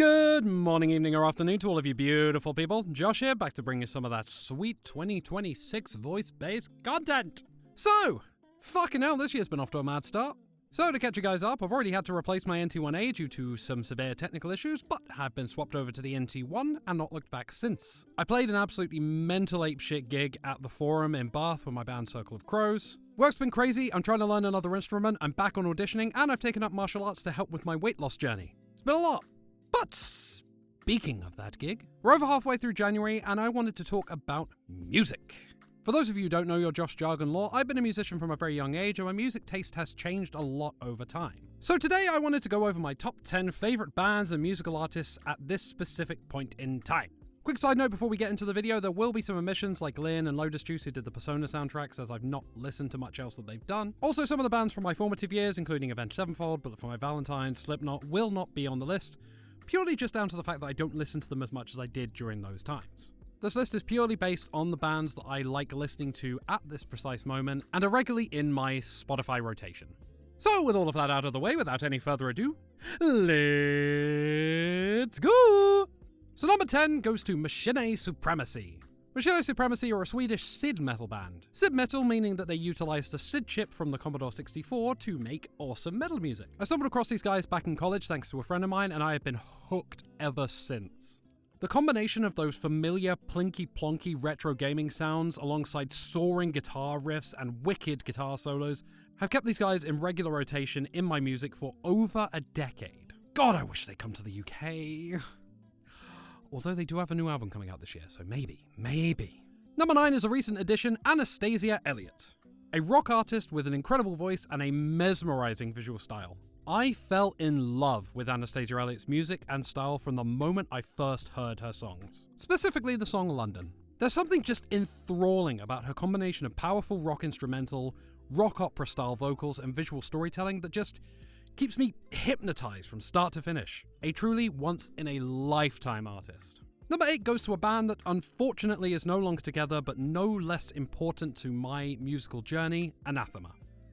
Good morning, evening, or afternoon to all of you beautiful people. Josh here, back to bring you some of that sweet 2026 voice-based content. So, fucking hell, this year's been off to a mad start. So, to catch you guys up, I've already had to replace my NT1A due to some severe technical issues, but have been swapped over to the NT1 and not looked back since. I played an absolutely mental apeshit gig at the Forum in Bath with my band Circle of Crows. Work's been crazy, I'm trying to learn another instrument, I'm back on auditioning, and I've taken up martial arts to help with my weight loss journey. It's been a lot. But speaking of that gig, we're over halfway through January and I wanted to talk about music. For those of you who don't know your Josh jargon lore, I've been a musician from a very young age and my music taste has changed a lot over time. So today I wanted to go over my top 10 favourite bands and musical artists at this specific point in time. Quick side note before we get into the video, there will be some omissions like Lynn and Lotus Juice who did the Persona soundtracks, as I've not listened to much else that they've done. Also, some of the bands from my formative years, including Avenged Sevenfold, Bullet for My Valentine, Slipknot, will not be on the list, purely just down to the fact that I don't listen to them as much as I did during those times. This list is purely based on the bands that I like listening to at this precise moment and are regularly in my Spotify rotation. So with all of that out of the way, without any further ado, let's go! So number 10 goes to Machine Supremacy. Machine Supremacy are a Swedish SID metal band. SID metal meaning that they utilised a SID chip from the Commodore 64 to make awesome metal music. I stumbled across these guys back in college thanks to a friend of mine and I have been hooked ever since. The combination of those familiar plinky-plonky retro gaming sounds alongside soaring guitar riffs and wicked guitar solos have kept these guys in regular rotation in my music for over a decade. God, I wish they'd come to the UK. Although they do have a new album coming out this year, so maybe. Number 9 is a recent addition, Anastasia Elliott. A rock artist with an incredible voice and a mesmerizing visual style. I fell in love with Anastasia Elliott's music and style from the moment I first heard her songs. Specifically the song London. There's something just enthralling about her combination of powerful rock instrumental, rock opera style vocals and visual storytelling that just keeps me hypnotized from start to finish. A truly once-in-a-lifetime artist. Number 8 goes to a band that unfortunately is no longer together, but no less important to my musical journey, Anathema.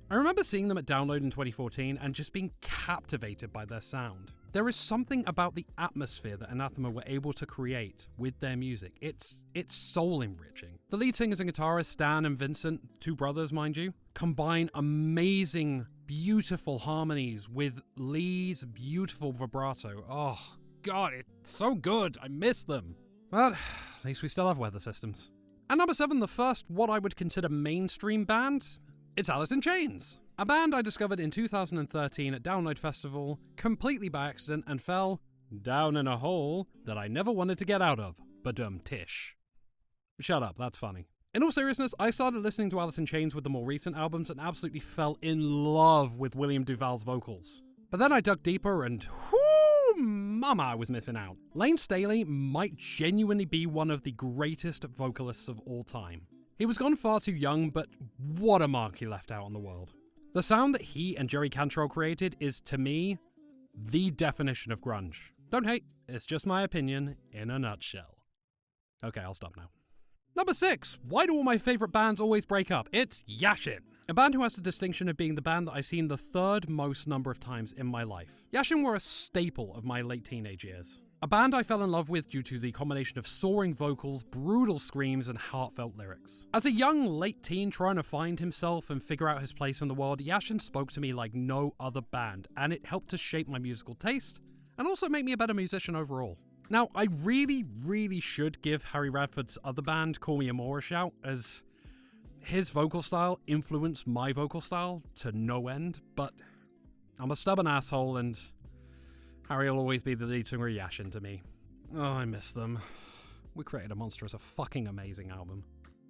I remember seeing them at Download in 2014 and just being captivated by their sound. There is something about the atmosphere that Anathema were able to create with their music. It's soul-enriching. The lead singers and guitarists, Stan and Vincent, two brothers mind you, combine amazing, beautiful harmonies with Lee's beautiful vibrato. Oh god, it's so good. I miss them. But at least we still have weather systems. At number 7, the first what I would consider mainstream band, it's Alice in Chains. A band I discovered in 2013 at Download Festival, completely by accident, and fell down in a hole that I never wanted to get out of. Badum-tish. Shut up, that's funny. In all seriousness, I started listening to Alice in Chains with the more recent albums and absolutely fell in love with William Duvall's vocals. But then I dug deeper and whoo, mama, I was missing out. Lane Staley might genuinely be one of the greatest vocalists of all time. He was gone far too young, but what a mark he left out on the world. The sound that he and Jerry Cantrell created is, to me, the definition of grunge. Don't hate, it's just my opinion in a nutshell. Okay, I'll stop now. Number 6, why do all my favourite bands always break up? It's Yashin. A band who has the distinction of being the band that I've seen the third most number of times in my life. Yashin were a staple of my late teenage years. A band I fell in love with due to the combination of soaring vocals, brutal screams, and heartfelt lyrics. As a young, late teen trying to find himself and figure out his place in the world, Yashin spoke to me like no other band, and it helped to shape my musical taste, and also make me a better musician overall. Now, I really should give Harry Radford's other band, Call Me Amore, a shout, as his vocal style influenced my vocal style to no end, but I'm a stubborn asshole, and Harry will always be the lead singer of Yashin to me. Oh, I miss them. We Created a Monster is a fucking amazing album.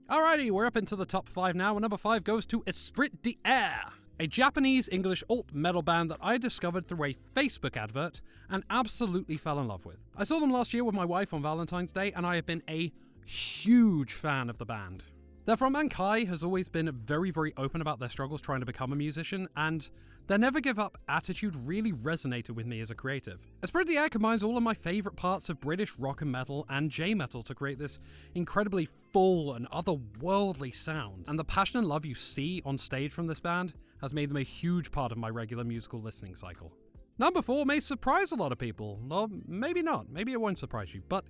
Alrighty, we're up into the top 5 now, and number 5 goes to Esprit d'Air, a Japanese-English alt-metal band that I discovered through a Facebook advert and absolutely fell in love with. I saw them last year with my wife on Valentine's Day, and I have been a huge fan of the band. Their frontman Kai has always been very open about their struggles trying to become a musician, and their never give up attitude really resonated with me as a creative. Esprit d'Air combines all of my favourite parts of British rock and metal and J-metal to create this incredibly full and otherworldly sound, and the passion and love you see on stage from this band has made them a huge part of my regular musical listening cycle. Number 4 may surprise a lot of people. Or maybe not. Maybe it won't surprise you. But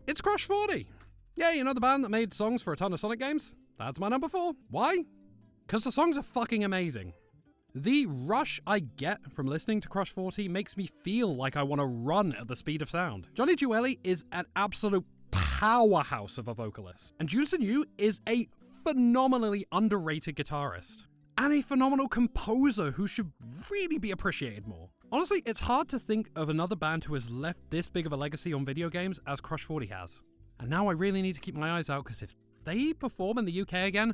it's Crush 40. Yeah, you know the band that made songs for a ton of Sonic games? That's my number 4. Why? Because the songs are fucking amazing. The rush I get from listening to Crush 40 makes me feel like I want to run at the speed of sound. Johnny Jeweli is an absolute powerhouse of a vocalist. And Junsun Yu is a phenomenally underrated guitarist. And a phenomenal composer who should really be appreciated more. Honestly, it's hard to think of another band who has left this big of a legacy on video games as Crush 40 has. And now I really need to keep my eyes out, because if they perform in the UK again,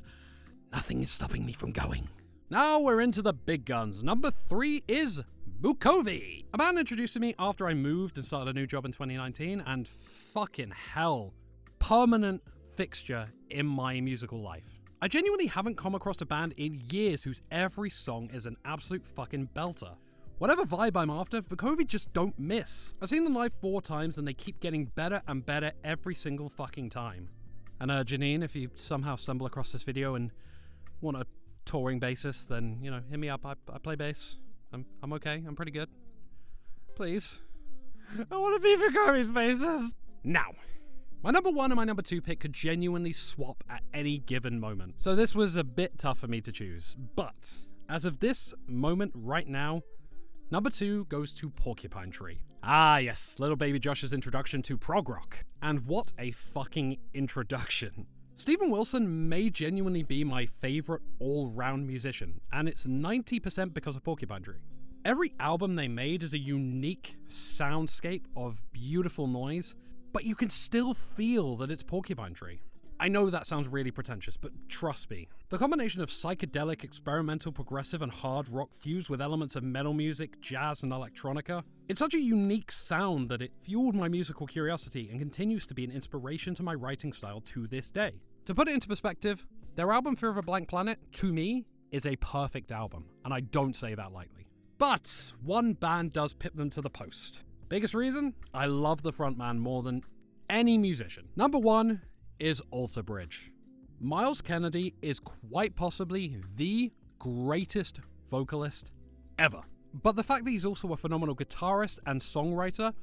nothing is stopping me from going. Now we're into the big guns. Number 3 is Bukovi, a band introduced to me after I moved and started a new job in 2019, and fucking hell, permanent fixture in my musical life. I genuinely haven't come across a band in years whose every song is an absolute fucking belter. Whatever vibe I'm after, Bukovi just don't miss. I've seen them live 4 times and they keep getting better and better every single fucking time. And Janine, if you somehow stumble across this video and want a touring bassist, then, you know, hit me up. I play bass. I'm okay. I'm pretty good. Please. I want to be Bukovi's bassist. Now, my number 1 and my number 2 pick could genuinely swap at any given moment. So this was a bit tough for me to choose. But as of this moment right now, number 2 goes to Porcupine Tree. Ah yes, little baby Josh's introduction to prog rock. And what a fucking introduction. Steven Wilson may genuinely be my favourite all-round musician, and it's 90% because of Porcupine Tree. Every album they made is a unique soundscape of beautiful noise, but you can still feel that it's Porcupine Tree. I know that sounds really pretentious, but trust me. The combination of psychedelic, experimental, progressive, and hard rock fused with elements of metal music, jazz, and electronica, it's such a unique sound that it fueled my musical curiosity and continues to be an inspiration to my writing style to this day. To put it into perspective, their album Fear of a Blank Planet, to me, is a perfect album, and I don't say that lightly. But one band does pip them to the post. Biggest reason? I love the frontman more than any musician. Number 1 is Alter Bridge. Miles Kennedy is quite possibly the greatest vocalist ever. But the fact that he's also a phenomenal guitarist and songwriter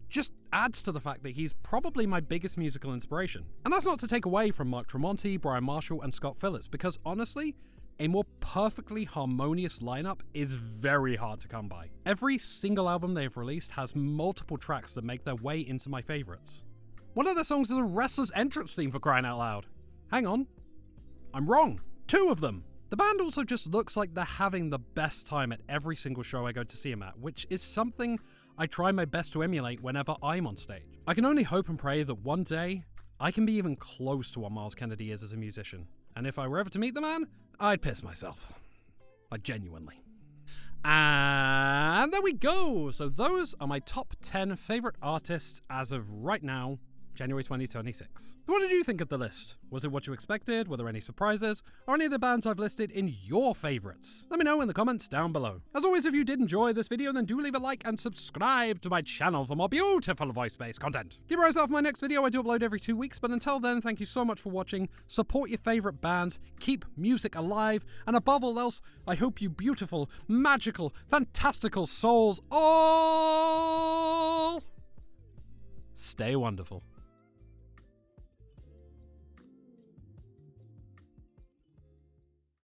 just adds to the fact that he's probably my biggest musical inspiration. And that's not to take away from Mark Tremonti, Brian Marshall, and Scott Phillips, because honestly, a more perfectly harmonious lineup is very hard to come by. Every single album they've released has multiple tracks that make their way into my favorites. One of their songs is a wrestler's entrance theme, for crying out loud. Hang on. I'm wrong. 2 of them. The band also just looks like they're having the best time at every single show I go to see them at, which is something I try my best to emulate whenever I'm on stage. I can only hope and pray that one day I can be even close to what Miles Kennedy is as a musician. And if I were ever to meet the man, I'd piss myself. Like, genuinely. And there we go! So those are my top 10 favourite artists as of right now, January 2026. What did you think of the list? Was it what you expected? Were there any surprises? Or any of the bands I've listed in your favourites? Let me know in the comments down below. As always, if you did enjoy this video, then do leave a like and subscribe to my channel for more beautiful voice-based content. Keep your eyes out for my next video. I do upload every 2 weeks, but until then, thank you so much for watching. Support your favourite bands, keep music alive, and above all else, I hope you beautiful, magical, fantastical souls all stay wonderful.